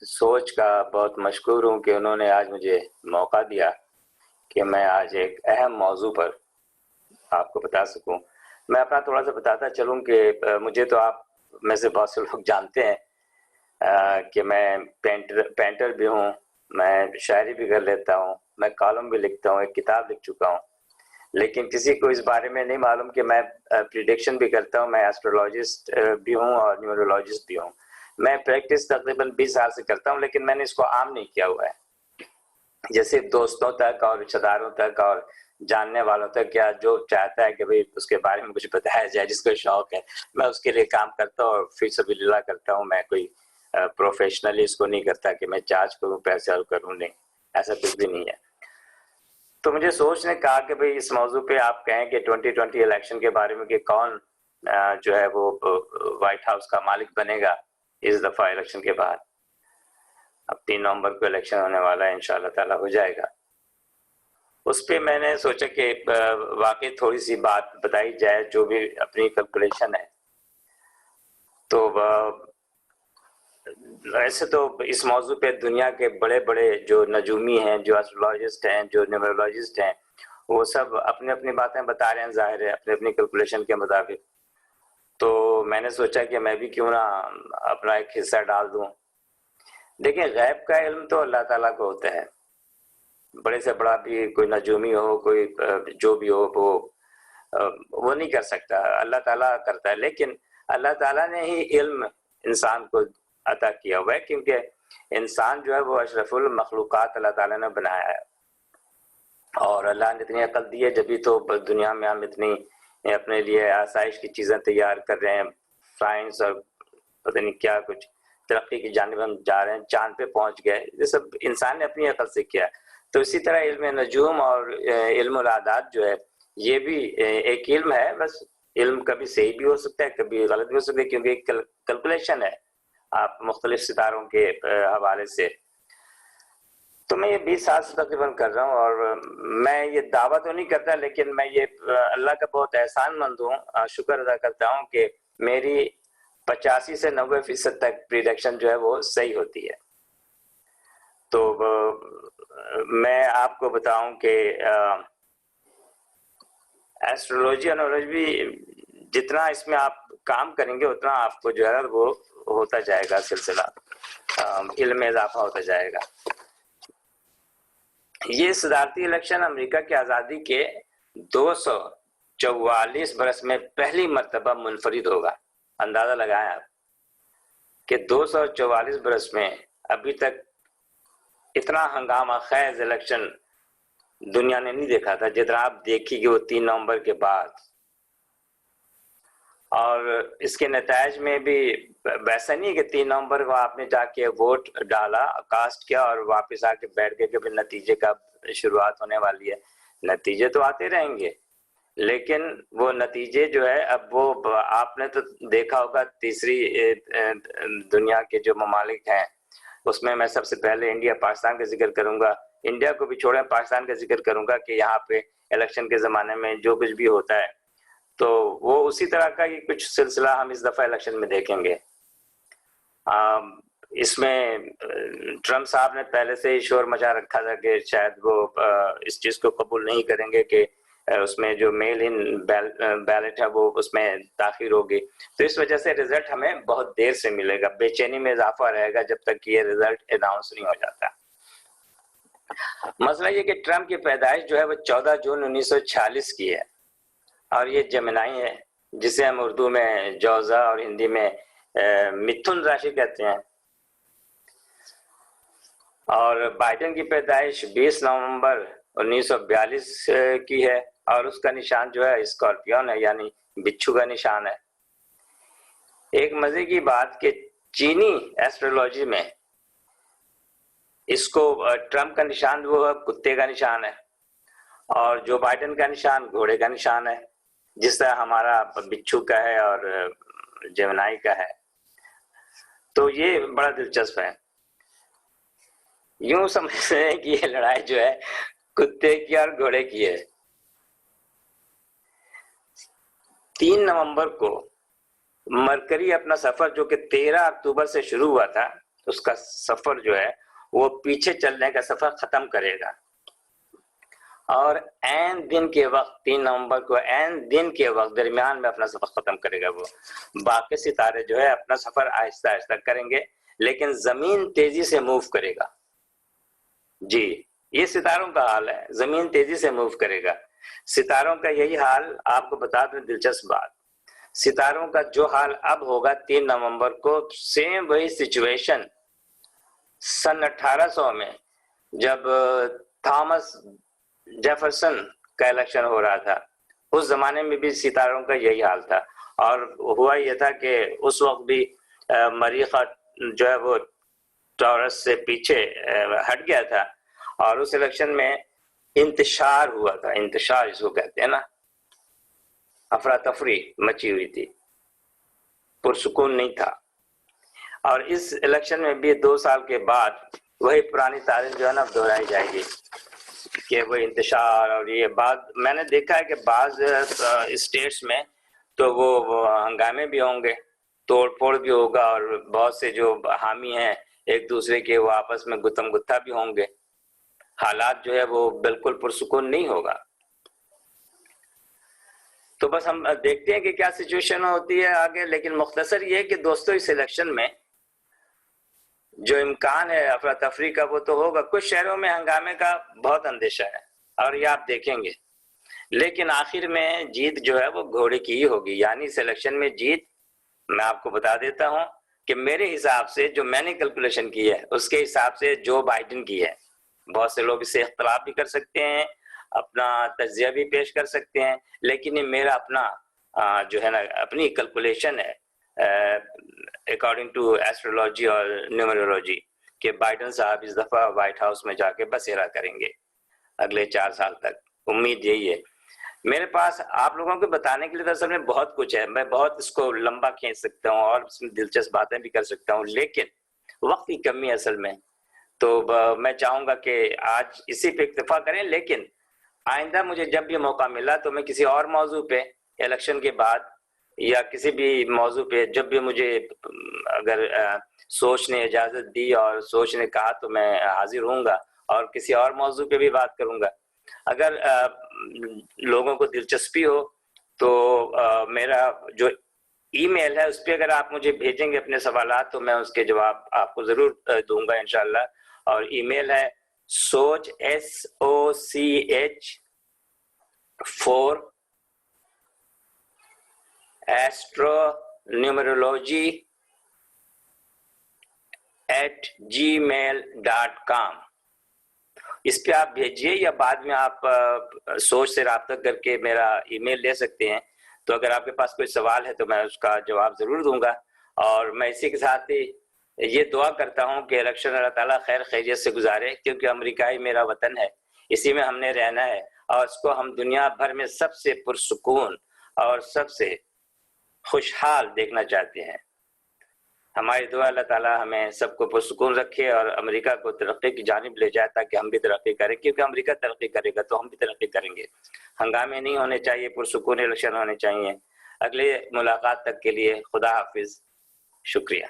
सोच का बहुत मशकूर हूँ कि उन्होंने आज मुझे मौका दिया कि मैं आज एक अहम मौजू पर आपको बता सकूं। मैं अपना थोड़ा सा बताता चलूं कि मुझे तो आप में से बहुत से लोग जानते हैं कि मैं पेंटर भी हूँ, मैं शायरी भी कर लेता हूँ, मैं कॉलम भी लिखता हूँ, एक किताब लिख चुका हूँ। लेकिन किसी को इस बारे में नहीं मालूम कि मैं प्रिडिक्शन भी करता हूँ, मैं एस्ट्रोलॉजिस्ट भी हूँ और न्यूरोलॉजिस्ट भी हूँ। मैं प्रैक्टिस तकरीबन 20 साल से करता हूँ, लेकिन मैंने इसको आम नहीं किया हुआ है। जैसे दोस्तों तक और रिश्तेदारों तक और जानने वालों तक, क्या जो चाहता है कि भाई उसके बारे में कुछ बताया जाए, जिसको शौक है, मैं उसके लिए काम करता हूँ और फिर सबिलिल्लाह करता हूँ। मैं कोई प्रोफेशनली इसको नहीं करता कि मैं चार्ज करूँ पैसे और करूँ, नहीं, ऐसा कुछ भी नहीं है। तो मुझे सोच ने कहा कि भाई इस मौजू पे आप कहें कि 2020 इलेक्शन के बारे में कि कौन जो है वो व्हाइट हाउस का मालिक बनेगा इस दफा इलेक्शन के बाद। अब 3 नवंबर को इलेक्शन होने वाला है, इंशाल्लाह ताला हो जाएगा। उस पे मैंने सोचा कि वाकई थोड़ी सी बात बताई जाए, जो भी अपनी कैलकुलेशन है। तो वैसे तो इस मौजू पे दुनिया के बड़े बड़े जो नजूमी हैं, जो एस्ट्रोलॉजिस्ट हैं, जो न्यूमरोलॉजिस्ट हैं, वो सब अपनी अपनी बातें बता रहे हैं, जाहिर है अपनी अपनी कैलकुलेशन के मुताबिक। तो मैंने सोचा कि मैं भी क्यों ना अपना एक हिस्सा डाल दूं। देखिए, गैब का इल्म तो अल्लाह ताला को होता है। बड़े से बड़ा भी कोई नजूमी हो, कोई जो भी हो, वो नहीं कर सकता, अल्लाह ताला करता है। लेकिन अल्लाह ताला ने ही इल्म इंसान को अता किया हुआ है, क्योंकि इंसान जो है वो अशरफुल मखलूकात अल्लाह ताला ने बनाया है। और अल्लाह ने इतनी अकल दी है, जब भी तो दुनिया में हम इतनी अपने लिए आसाइश की चीज़ें तैयार कर रहे हैं, साइंस और पता नहीं क्या कुछ तरक्की की जानिब हम जा रहे हैं, चांद पे पहुंच गए, ये सब इंसान ने अपनी अकल से किया। तो इसी तरह इल्म नजूम और इल्म आदात जो है, ये भी एक इल्म है। बस इल्म कभी सही भी हो सकता है, कभी गलत भी हो सकता है, क्योंकि एक कैलकुलेशन है आप मुख्तलिफ सितारों के हवाले से। तो मैं ये 20 साल से तकरीबन कर रहा हूँ, और मैं ये दावा तो नहीं करता, लेकिन मैं ये अल्लाह का बहुत एहसानमंद हूँ, शुक्र अदा करता हूँ कि मेरी 85 से 90% तक प्रिडिक्शन जो है वो सही होती है। तो मैं आपको बताऊं कि एस्ट्रोलॉजी एनोलॉजी जितना इसमें आप काम करेंगे, उतना आपको जो है वो होता जाएगा, सिलसिला इल्म में इजाफा होता जाएगा। ये सदारती इलेक्शन अमेरिका की आज़ादी के 244 बरस में पहली मर्तबा मुनफरिद होगा। अंदाजा लगाएं आप कि 244 बरस में अभी तक इतना हंगामा खैज इलेक्शन दुनिया ने नहीं देखा था जितना आप देखिए वो 3 नवंबर के बाद। और इसके नतायज में भी वैसा नहीं है कि 3 नवंबर को आपने जाके वोट डाला, कास्ट किया और वापस आके बैठ गए कि फिर नतीजे का शुरुआत होने वाली है। नतीजे तो आते रहेंगे, लेकिन वो नतीजे जो है, अब वो आपने तो देखा होगा, तीसरी दुनिया के जो ममालिक हैं उसमें मैं सबसे पहले इंडिया पाकिस्तान का जिक्र करूंगा। इंडिया को भी छोड़े, पाकिस्तान का जिक्र करूंगा कि यहाँ पे इलेक्शन के जमाने में जो कुछ भी होता है, तो वो उसी तरह का ही कुछ सिलसिला हम इस दफा इलेक्शन में देखेंगे। इसमें ट्रम्प साहब ने पहले से ही शोर मचा रखा था कि शायद वो इस चीज को कबूल नहीं करेंगे कि उसमें जो मेल इन बैलेट है वो उसमें दाखिल होगी। तो इस वजह से रिजल्ट हमें बहुत देर से मिलेगा, बेचैनी में इजाफा रहेगा जब तक कि ये रिजल्ट अनाउंस नहीं हो जाता। मसला ये कि ट्रम्प की पैदाइश जो है वो 14 जून 1946 की है, और ये जमनाई है, जिसे हम उर्दू में जौजा और हिंदी में मिथुन राशि कहते हैं। और बाइडेन की पैदाइश 20 नवंबर 1942 की है, और उसका निशान जो है स्कॉर्पियन है, यानी बिच्छू का निशान है। एक मजे की बात कि चीनी एस्ट्रोलॉजी में इसको ट्रम्प का निशान वो है कुत्ते का निशान है, और जो बाइडेन का निशान घोड़े का निशान है, जिस तरह हमारा बिच्छू का है और जेमिनाई का है। तो ये बड़ा दिलचस्प है। यूं समझते हैं कि ये लड़ाई जो है कुत्ते की और घोड़े की है। 3 नवंबर को मरकरी अपना सफर, जो कि 13 अक्टूबर से शुरू हुआ था, उसका सफर जो है वो पीछे चलने का सफर खत्म करेगा। और ऐन दिन के वक्त 3 नवंबर को ऐन दिन के वक्त दरमियान में अपना सफर खत्म करेगा वो। बाकी सितारे जो है अपना सफर आहिस्ता आहिस्ता करेंगे, लेकिन जमीन तेजी से मूव करेगा। जी, ये सितारों का हाल है, जमीन तेजी से मूव करेगा। सितारों का यही हाल आपको बता दूं, दिलचस्प बात, सितारों का जो हाल अब होगा 3 नवंबर को, सेम वही सिचुएशन सन 1800 में जब थॉमस जेफरसन का इलेक्शन हो रहा था, उस जमाने में भी सितारों का यही हाल था। और हुआ यह था कि उस वक्त भी मरीखा जो है वो टॉरस से पीछे हट गया था, और उस इलेक्शन में इंतशार हुआ था। इंतशार इसको कहते हैं ना, अफरा तफरी मची हुई थी, पुरसुकून नहीं था। और इस इलेक्शन में भी 2 साल के बाद वही पुरानी तारीख जो है ना दोहराई जाएगी कि वो इंतशार। और ये बात मैंने देखा है कि बाज स्टेट्स में तो वो हंगामे भी होंगे, तोड़ फोड़ भी होगा, और बहुत से जो हामी हैं एक दूसरे के वो आपस में गुत्थम गुत्था भी होंगे। हालात जो है वो बिल्कुल पुरसुकून नहीं होगा। तो बस हम देखते हैं कि क्या सिचुएशन होती है आगे। लेकिन मुख्तसर ये है कि दोस्तों इस इलेक्शन में जो इम्कान है अफरा तफरी का वो तो होगा। कुछ शहरों में हंगामे का बहुत अंदेशा है और ये आप देखेंगे, लेकिन आखिर में जीत जो है वो घोड़े की ही होगी। यानी इस इलेक्शन में जीत, मैं आपको बता देता हूं कि मेरे हिसाब से जो मैंने कैलकुलेशन की है उसके हिसाब से जो बाइडेन की है। बहुत से लोग इससे इख्तलाफ भी कर सकते हैं, अपना तज्जिया भी पेश कर सकते हैं, लेकिन ये मेरा अपना जो है ना अपनी कैलकुलेशन है अकॉर्डिंग टू एस्ट्रोलॉजी और न्यूमरोलॉजी कि बाइडेन साहब इस दफा व्हाइट हाउस में जाके बसेरा करेंगे अगले 4 साल तक। उम्मीद यही है मेरे पास। आप लोगों को बताने के लिए दरअसल में बहुत कुछ है, मैं बहुत इसको लंबा खींच सकता हूँ और इसमें दिलचस्प बातें भी कर सकता हूँ, लेकिन वक्त की कमी है असल में। तो मैं चाहूंगा कि आज इसी पे इक्तफा करें, लेकिन आइंदा मुझे जब भी मौका मिला तो मैं किसी और मौजू पे इलेक्शन के बाद या किसी भी मौजू पे जब भी मुझे अगर सोच ने इजाजत दी और सोच ने कहा तो मैं हाजिर होऊंगा और किसी और मौजू पे भी बात करूंगा। अगर लोगों को दिलचस्पी हो तो मेरा जो ईमेल है उस पर अगर आप मुझे भेजेंगे अपने सवालात तो मैं उसके जवाब आपको जरूर दूंगा इंशाल्लाह। और ईमेल है सोच SOCH 4 astronumerology@gmail.com। इस पे आप भेजिए या बाद में आप सोच से राब्ता करके मेरा ईमेल ले सकते हैं। तो अगर आपके पास कोई सवाल है तो मैं उसका जवाब जरूर दूंगा। और मैं इसी के साथ ही ये दुआ करता हूँ कि इलेक्शन अल्लाह ताला खैर खैरियत से गुजारे, क्योंकि अमेरिका ही मेरा वतन है, इसी में हमने रहना है और इसको हम दुनिया भर में सबसे पुरसुकून और सबसे खुशहाल देखना चाहते हैं। हमारी दुआ अल्लाह ताला हमें सबको पुरसुकून रखे और अमेरिका को तरक्की की जानिब ले जाए ताकि हम भी तरक्की करें, क्योंकि अमेरिका तरक्की करेगा तो हम भी तरक्की करेंगे। हंगामे नहीं होने चाहिए, पुरसुकून इलेक्शन होने चाहिए। अगले मुलाकात तक के लिए खुदा हाफिज, शुक्रिया।